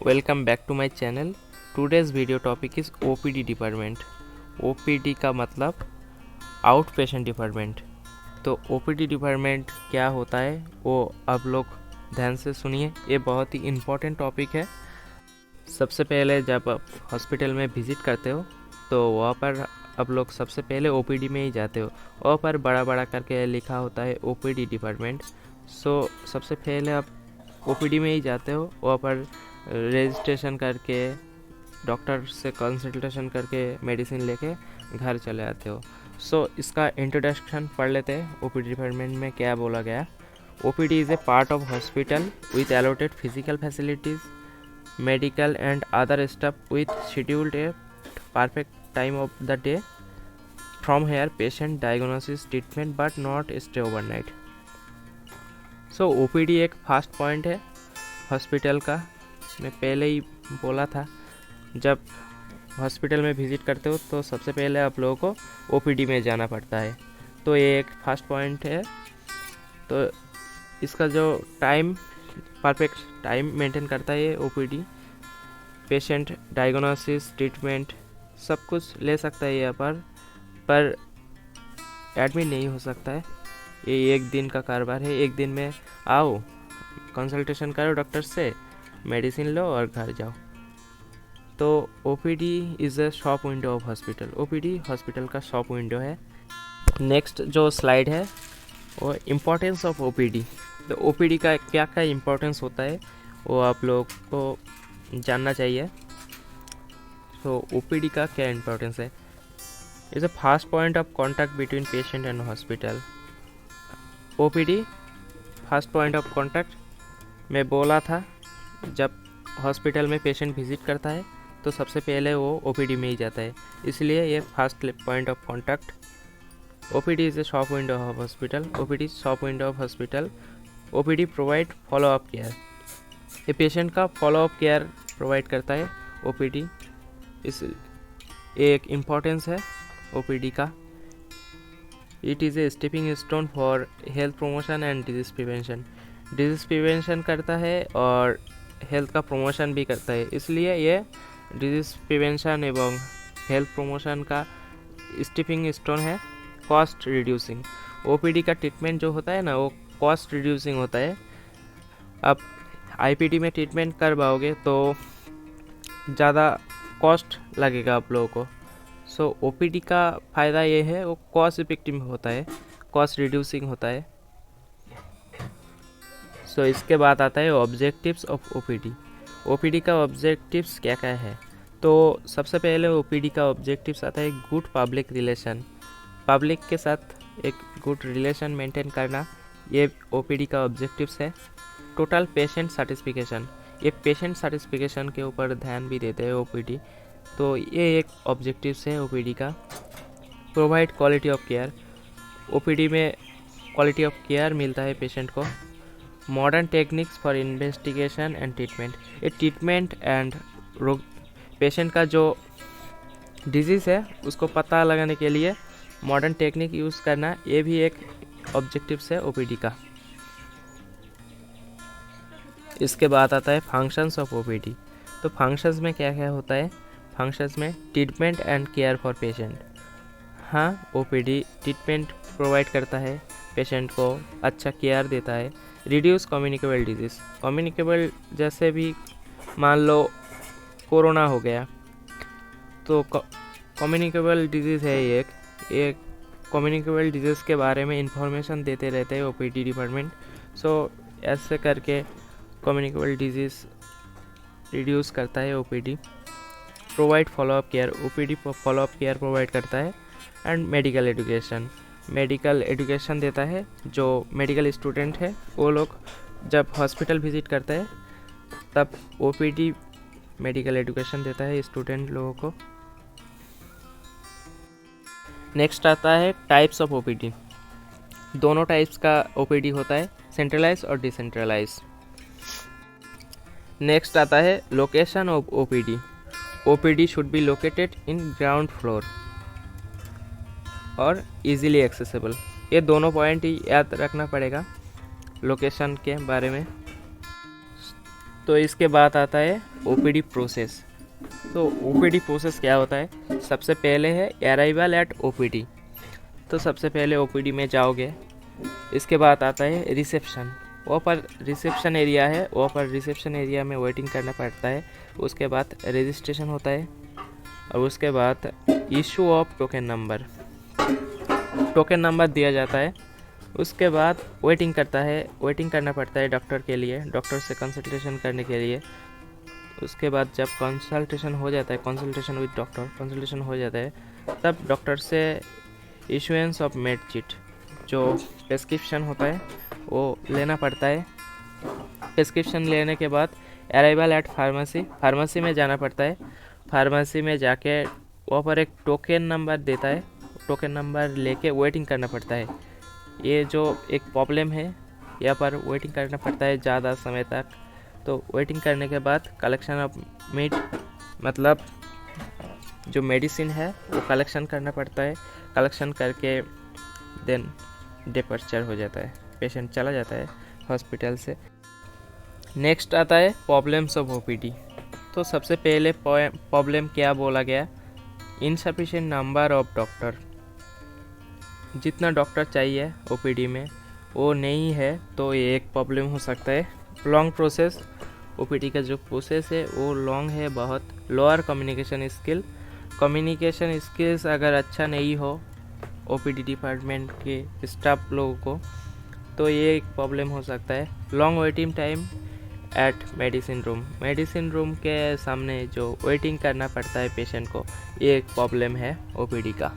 Welcome back to my channel. Today's video topic is OPD department. OPD का मतलब out patient department. तो OPD department क्या होता है वो आप लोग ध्यान से सुनिए. ये बहुत ही इम्पोर्टेंट टॉपिक है. सबसे पहले जब आप हॉस्पिटल में विज़िट करते हो तो वहाँ पर आप लोग सबसे पहले OPD में ही जाते हो. वहाँ पर बड़ा बड़ा करके लिखा होता है OPD डिपार्टमेंट. सबसे पहले आप OPD में ही जाते हो. वहाँ पर रजिस्ट्रेशन करके डॉक्टर से कंसल्टेशन करके मेडिसिन लेके घर चले आते हो. इसका इंट्रोडक्शन पढ़ लेते हैं. OPD डिपार्टमेंट में क्या बोला गया. OPD is a part of hospital with allotted physical facilities, medical and other staff with scheduled a perfect time of the day. From here patient diagnosis treatment but not stay overnight. OPD एक fast point है hospital का. मैं पहले ही बोला था, जब hospital में visit करते हो तो सबसे पहले आप लोगों को OPD में जाना पड़ता है. तो ये एक फास्ट पॉइंट है. तो इसका जो टाइम परफेक्ट टाइम मेंटेन करता है ये OPD. पेशेंट डायग्नोसिस ट्रीटमेंट सब कुछ ले सकता है यहाँ पर एडमिट नहीं हो सकता है. ये एक दिन का कारोबार है. एक दिन में आओ, कंसल्टेशन करो डॉक्टर से, मेडिसिन लो और घर जाओ. तो OPD is a shop window of hospital. OPD hospital का शॉप विंडो है. नेक्स्ट जो स्लाइड है वो इम्पोर्टेंस ऑफ OPD. तो OPD का क्या क्या इम्पोर्टेंस होता है वो आप लोग को जानना चाहिए. OPD का क्या इम्पोर्टेंस है. Is a fast point of contact between patient and hospital. OPD fast point of contact मैं बोला था, जब हॉस्पिटल में पेशेंट विज़िट करता है तो सबसे पहले वो OPD में ही जाता है, इसलिए ये fast point of contact. OPD is a shop window of hospital. OPD shop window of hospital. OPD provide follow up care. ये पेशेंट का फॉलोअप केयर प्रोवाइड करता है OPD. इस एक इम्पोर्टेंस है OPD का. It is a stepping stone for health promotion and disease prevention. Disease prevention करता है और हेल्थ का प्रमोशन भी करता है, इसलिए ये डिजीज़ प्रिवेंशन एवं हेल्थ प्रमोशन का स्टेपिंग स्टोन है. Cost reducing. OPD का ट्रीटमेंट जो होता है ना वो कॉस्ट रिड्यूसिंग होता है. आप IPD में ट्रीटमेंट करवाओगे तो ज़्यादा कॉस्ट लगेगा आप लोगों को. OPD का फ़ायदा ये है वो कॉस्ट इफेक्टिव होता है, कॉस्ट रिड्यूसिंग होता है. इसके बाद आता है ऑब्जेक्टिव्स ऑफ OPD. OPD का ऑब्जेक्टिव्स क्या क्या है. तो सबसे पहले OPD का ऑब्जेक्टिव्स आता है गुड पब्लिक रिलेशन. पब्लिक के साथ एक गुड रिलेशन मेंटेन करना, ये OPD का ऑब्जेक्टिव्स है. Total patient satisfaction. ये पेशेंट सेटिस्फिकेशन के ऊपर ध्यान भी देते हैं OPD. तो ये एक ऑब्जेक्टिव्स है OPD का. Provide quality of care. OPD में क्वालिटी ऑफ केयर मिलता है पेशेंट को. Modern techniques for investigation and treatment. ये ट्रीटमेंट एंड रोग पेशेंट का जो डिजीज़ है उसको पता लगाने के लिए मॉडर्न टेक्निक यूज़ करना, ये भी एक ऑब्जेक्टिव्स है OPD का. इसके बाद आता है फंक्शंस ऑफ OPD. तो फंक्शंस में क्या क्या होता है. फंक्शंस में treatment and care for patient. हाँ, OPD ट्रीटमेंट प्रोवाइड करता है, पेशेंट को अच्छा केयर देता है. Reduce communicable disease. कम्युनिकेबल जैसे भी मान लो कोरोना हो गया तो कम्युनिकेबल डिजीज़ है एक कम्युनिकेबल डिजीज़ के बारे में इंफॉर्मेशन देते रहते हैं OPD डिपार्टमेंट. ऐसे करके कम्युनिकेबल डिजीज़ रिड्यूस करता है OPD. Provide follow up care. OPD follow up care provide करता है. And medical education. Medical education देता है. जो मेडिकल स्टूडेंट है वो लोग जब हॉस्पिटल विज़िट करते हैं तब OPD मेडिकल एजुकेशन देता है स्टूडेंट लोगों को. नेक्स्ट आता है टाइप्स ऑफ OPD. दोनों टाइप्स का OPD होता है, सेंट्रलाइज और डिसेंट्रलाइज. नेक्स्ट आता है location of OPD. OPD should be located in ground floor और इजीली एक्सेसिबल. ये दोनों पॉइंट ही याद रखना पड़ेगा लोकेशन के बारे में. तो इसके बाद आता है ओपीडी प्रोसेस। तो ओपीडी प्रोसेस क्या होता है? सबसे पहले है अराइवल एट ओपीडी। तो सबसे पहले ओपीडी में जाओगे, इसके बाद आता है रिसेप्शन। वहाँ पर रिसेप्शन एरिया है, वहाँ पर रिसेप्शन एरिया में वेटिंग करना पड़ता है। उसके बाद रजिस्ट्रेशन होता है और उसके बाद issue of token number, token number दिया जाता है। उसके बाद वेटिंग करना पड़ता है डॉक्टर के लिए, डॉक्टर से कंसल्टेशन करने के लिए। उसके बाद जब कंसल्टेशन हो जाता है, कंसल्टेशन विद डॉक्टर कंसल्टेशन हो जाता है, तब डॉक्टर से इशुएंस ऑफ मेड चिट, जो प्रेस्क्रिप्शन होता है वो लेना पड़ता है। प्रेस्क्रिप्शन लेने के बाद अराइवल एट फार्मेसी में जाना पड़ता है। फार्मेसी में जाके वहाँ पर एक टोकन नंबर देता है, टोकन नंबर लेके वेटिंग करना पड़ता है। ये जो एक प्रॉब्लम है, यहाँ पर वेटिंग करना पड़ता है ज़्यादा समय तक। तो वेटिंग करने के बाद कलेक्शन ऑफ मीट, मतलब जो मेडिसिन है वो कलेक्शन करना पड़ता है। कलेक्शन करके देन डिपार्चर हो जाता है, पेशेंट चला जाता है हॉस्पिटल से। नेक्स्ट आता है प्रॉब्लम्स ऑफ ओपीडी। तो सबसे पहले प्रॉब्लम क्या बोला गया? इनसफिशिएंट नंबर ऑफ डॉक्टर, जितना डॉक्टर चाहिए ओपीडी में वो नहीं है, तो ये एक प्रॉब्लम हो सकता है। लॉन्ग प्रोसेस, ओपीडी का जो प्रोसेस है वो लॉन्ग है बहुत। लोअर कम्युनिकेशन स्किल्स अगर अच्छा नहीं हो ओपीडी डिपार्टमेंट के स्टाफ लोगों को, तो ये एक प्रॉब्लम हो सकता है। Long waiting time at medicine room के सामने जो वेटिंग करना पड़ता है पेशेंट को, ये एक प्रॉब्लम है ओपीडी का।